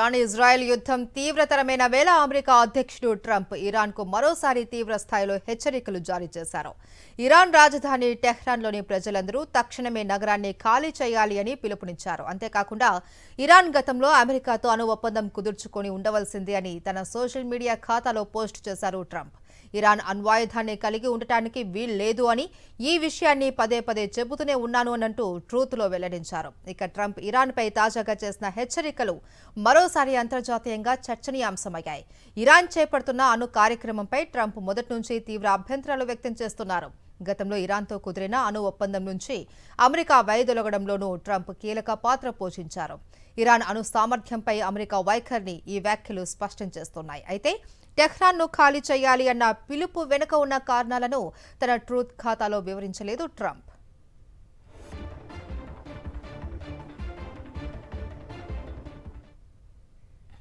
Iran-Israel యుద్ధం తీవ్రతరమైన వేళ America అధ్యక్షుడు ట్రంప్ ఇరాన్కు మరోసారి తీవ్ర స్థాయిలో హెచ్చరికలు జారీ చేశారు. ఇరాన్ రాజధాని టెహ్రాన్లోని ప్రజలందరూ తక్షణమే నగరాన్ని ఖాళీ చేయాలి అని పిలుపునిచ్చారు. అంతేకాకుండా ఇరాన్ గతంలో అమెరికాతో అణు ఒప్పందం కుదుర్చుకొని ఉండవలసింది అని తన సోషల్ మీడియా ఖాతాలో పోస్ట్ చేశారు ట్రంప్. ఇరాన్ అణ్వాయుధాన్ని కలిగి ఉండటానికి వీల్లేదు అని ఈ విషయాన్ని పదే పదే చెబుతూనే ఉన్నాను అనంటూ ట్రూత్లో వెల్లడించారు. ఇక ట్రంప్ ఇరాన్పై తాజాగా చేసిన హెచ్చరికలు మరోసారి అంతర్జాతీయంగా చర్చనీయాంశమయ్యాయి. ఇరాన్ చేపడుతున్న అణు కార్యక్రమంపై ట్రంప్ మొదటి నుంచి తీవ్ర అభ్యంతరాలు వ్యక్తం చేస్తున్నారు. గతంలో ఇరాన్తో కుదిరిన అణు ఒప్పందం నుంచి అమెరికా వైదొలగడంలోనూ ట్రంప్ కీలక పాత్ర పోషించారు. ఇరాన్ అణు సామర్థ్యంపై అమెరికా వైఖరిని ఈ వ్యాఖ్యలు స్పష్టం చేస్తున్నాయి. అయితే టెహ్రాన్ను ఖాళీ చేయాలి అన్న పిలుపు వెనుక ఉన్న కారణాలను తన ట్రూత్ ఖాతాలో వివరించలేదు ట్రంప్.